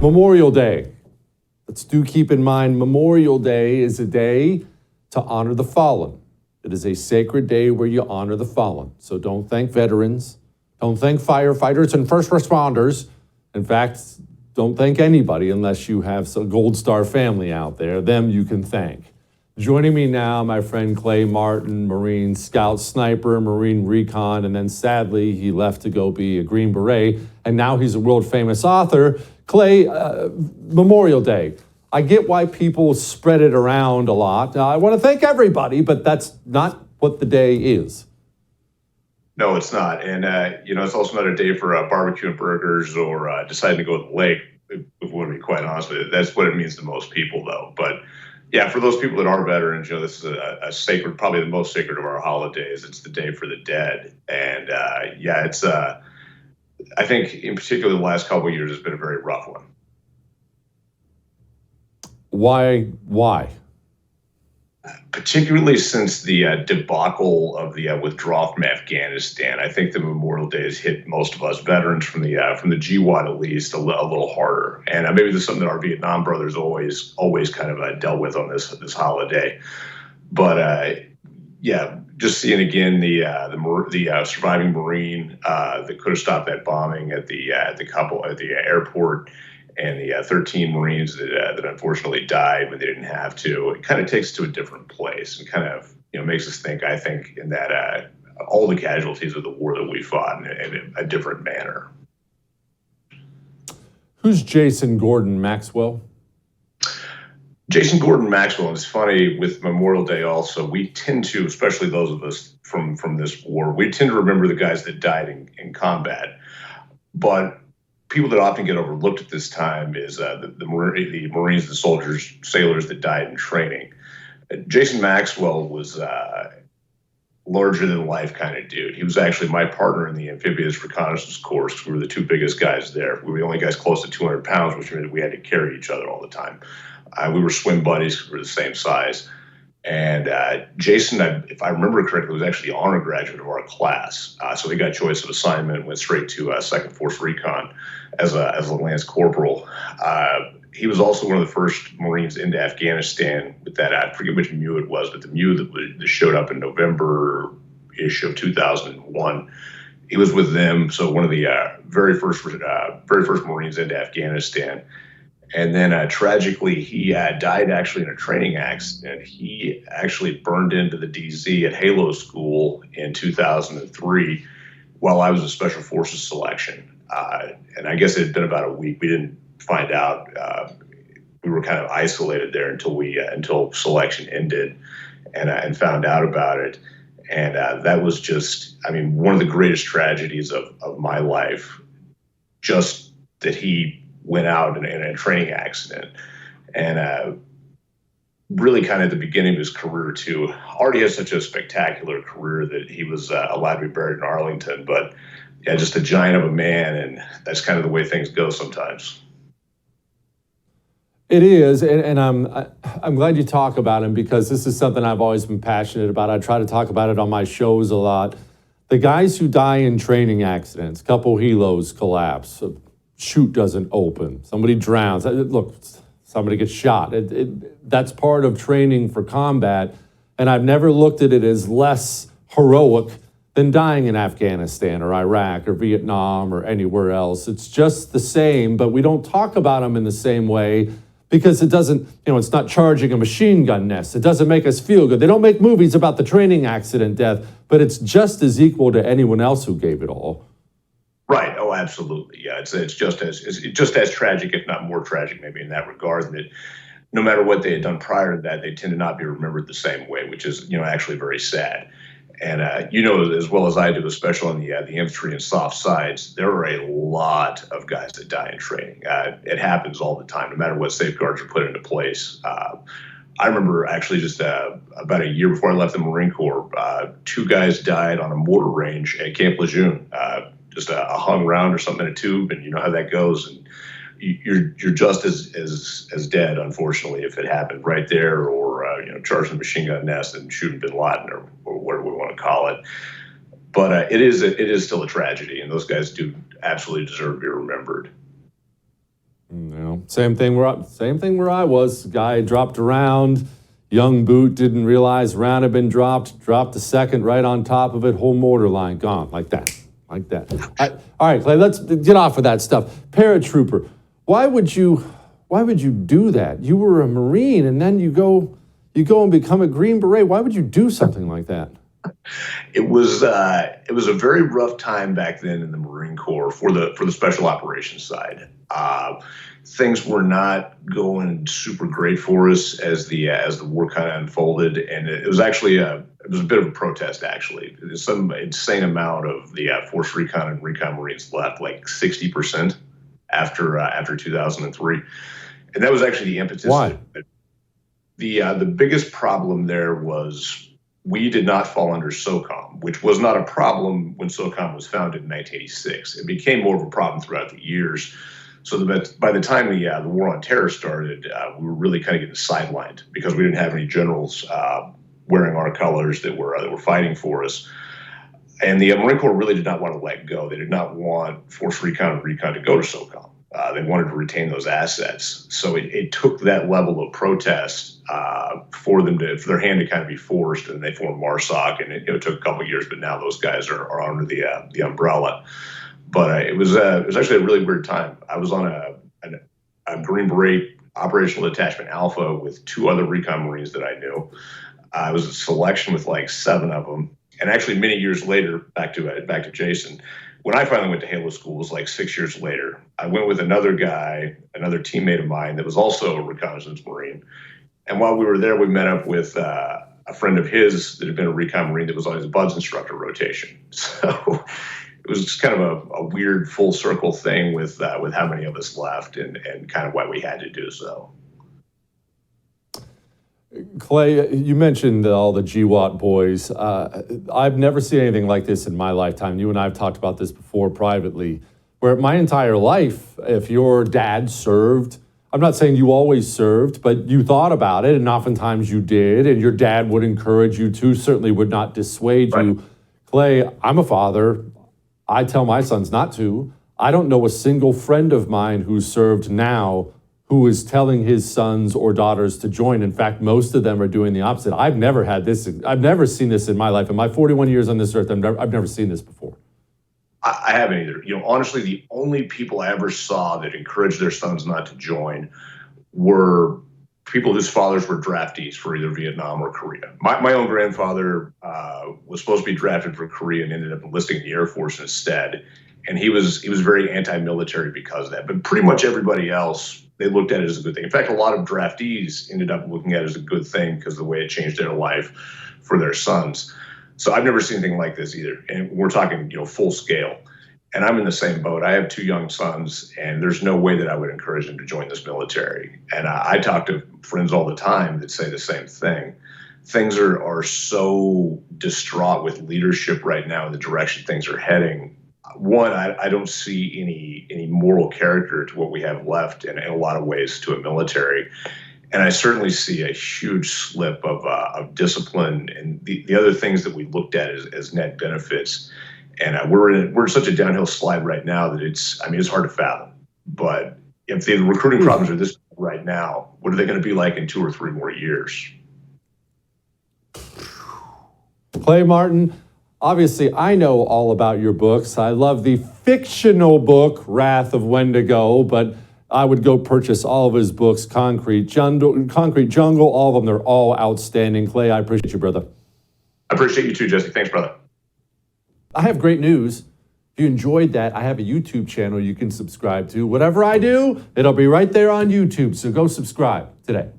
Memorial Day. Let's do keep in mind Memorial Day is a day to honor the fallen. It is a sacred day where you honor the fallen. So don't thank veterans, don't thank firefighters and first responders. In fact, don't thank anybody unless you have some Gold Star family out there. Them you can thank. Joining me now, my friend Clay Martin, Marine Scout Sniper, Marine Recon, and then sadly he left to go be a Green Beret, and now he's a world famous author. Clay, Memorial Day. I get why people spread it around a lot. Now, I want to thank everybody, but that's not what the day is. No, it's not. And, it's also not a day for barbecue and burgers or deciding to go to the lake, if we want to be quite honest with you. That's what it means to most people, though. But, yeah, for those people that are veterans, this is a sacred, probably the most sacred of our holidays. It's the day for the dead. And, it's, I think, in particular, the last couple of years has been a very rough one. Why? Particularly since the debacle of the withdrawal from Afghanistan, I think the Memorial Day has hit most of us veterans from the GWAT at least a little harder. And maybe there's something that our Vietnam brothers always kind of dealt with on this holiday. But just seeing again the surviving Marine that could have stopped that bombing at the airport. And the 13 Marines that unfortunately died when they didn't have to, it kind of takes us to a different place and kind of makes us think, I think, in that all the casualties of the war that we fought in a different manner. Who's Jason Gordon Maxwell? Jason Gordon Maxwell, and it's funny with Memorial Day also, we tend to, especially those of us from this war, we tend to remember the guys that died in combat. But people that often get overlooked at this time is the Marines, the soldiers, sailors that died in training. Jason Maxwell was larger than life kind of dude. He was actually my partner in the amphibious reconnaissance course. We were the two biggest guys there. We were the only guys close to 200 pounds, which meant we had to carry each other all the time. We were swim buddies because we were the same size. And Jason, if I remember correctly, was actually the honor graduate of our class. So he got choice of assignment and went straight to 2nd Force Recon as a Lance Corporal. He was also one of the first Marines into Afghanistan with that, I forget which MEU it was, but the MEU that showed up in November-ish of 2001. He was with them, so one of the very first Marines into Afghanistan. And then tragically, he died actually in a training accident. He actually burned into the DZ at Halo School in 2003 while I was a Special Forces selection. And I guess it had been about a week. We didn't find out. We were kind of isolated there until selection ended and found out about it. And that was just, one of the greatest tragedies of my life, just that he went out in a training accident. And really kind of at the beginning of his career too, already has such a spectacular career that he was allowed to be buried in Arlington, but yeah, just a giant of a man. And that's kind of the way things go sometimes. It is, and I'm glad you talk about him because this is something I've always been passionate about. I try to talk about it on my shows a lot. The guys who die in training accidents, couple helos collapse, chute doesn't open, somebody drowns. Look, somebody gets shot. That's part of training for combat, and I've never looked at it as less heroic than dying in Afghanistan or Iraq or Vietnam or anywhere else. It's just the same, but we don't talk about them in the same way because it doesn't, it's not charging a machine gun nest. It doesn't make us feel good. They don't make movies about the training accident death, but it's just as equal to anyone else who gave it all. Right. Oh, absolutely. Yeah. It's just as tragic, if not more tragic, maybe in that regard. That no matter what they had done prior to that, they tend to not be remembered the same way, which is actually very sad. And as well as I do, especially on the infantry and soft sides, there are a lot of guys that die in training. It happens all the time, no matter what safeguards are put into place. I remember actually just about a year before I left the Marine Corps, 2 guys died on a mortar range at Camp Lejeune. Just a hung round or something in a tube, and you know how that goes. And you're just as dead, unfortunately, if it happened right there, or charging the machine gun nest and shooting Bin Laden or whatever we want to call it. But it is still a tragedy, and those guys do absolutely deserve to be remembered. Same thing where I was. Guy dropped around. Young boot didn't realize round had been dropped the second right on top of it, whole mortar line gone, like that. All right, Clay, let's get off of that stuff. Paratrooper, why would you do that? You were a Marine and then you go and become a Green Beret. Why would you do something like that? It was a very rough time back then in the Marine Corps for the special operations side. Things were not going super great for us as the war kind of unfolded, and it was actually a bit of a protest. Actually, some insane amount of the Force Recon and Recon Marines left, like 60% after 2003, and that was actually the impetus. Why? The biggest problem there was we did not fall under SOCOM, which was not a problem when SOCOM was founded in 1986. It became more of a problem throughout the years. So by the time the war on terror started, we were really kind of getting sidelined because we didn't have any generals wearing our colors that were fighting for us. And the Marine Corps really did not want to let go. They did not want Force Recon and Recon to go to SOCOM. They wanted to retain those assets. So it took that level of protest for their hand to kind of be forced, and they formed MARSOC, and it took a couple of years, but now those guys are under the umbrella. But it was actually a really weird time. I was on a Green Beret Operational Detachment Alpha with 2 other Recon Marines that I knew. I was a selection with like 7 of them. And actually many years later, back to Jason, when I finally went to Halo School, it was like 6 years later. I went with another guy, another teammate of mine that was also a reconnaissance Marine. And while we were there, we met up with a friend of his that had been a Recon Marine that was on his BUDS instructor rotation. So it was just kind of a weird full circle thing with how many of us left and kind of why we had to do so. Clay, you mentioned all the GWAT boys. I've never seen anything like this in my lifetime. You and I have talked about this before privately, where my entire life, if your dad served, I'm not saying you always served, but you thought about it, and oftentimes you did, and your dad would encourage you to, certainly would not dissuade you. Clay, I'm a father. I tell my sons not to. I don't know a single friend of mine who served now who is telling his sons or daughters to join. In fact, most of them are doing the opposite. I've never had this. I've never seen this in my life. In my 41 years on this earth, I've never seen this before. I haven't either. Honestly, the only people I ever saw that encouraged their sons not to join were people whose fathers were draftees for either Vietnam or Korea. My own grandfather was supposed to be drafted for Korea and ended up enlisting in the Air Force instead. And he was very anti-military because of that. But pretty much everybody else, they looked at it as a good thing. In fact, a lot of draftees ended up looking at it as a good thing because of the way it changed their life for their sons. So I've never seen anything like this either. And we're talking, full scale. And I'm in the same boat. I have 2 young sons, and there's no way that I would encourage them to join this military. And I talk to friends all the time that say the same thing. Things are so distraught with leadership right now in the direction things are heading. One, I don't see any moral character to what we have left in a lot of ways to a military. And I certainly see a huge slip of discipline and the other things that we looked at as net benefits. And we're in such a downhill slide right now that it's hard to fathom. But if the recruiting problems are this right now, what are they going to be like in 2 or 3 more years? Clay Martin, obviously I know all about your books. I love the fictional book, Wrath of Wendigo, but I would go purchase all of his books, Concrete Jungle, all of them. They're all outstanding. Clay, I appreciate you, brother. I appreciate you too, Jesse. Thanks, brother. I have great news. If you enjoyed that, I have a YouTube channel you can subscribe to. Whatever I do, it'll be right there on YouTube, so go subscribe today.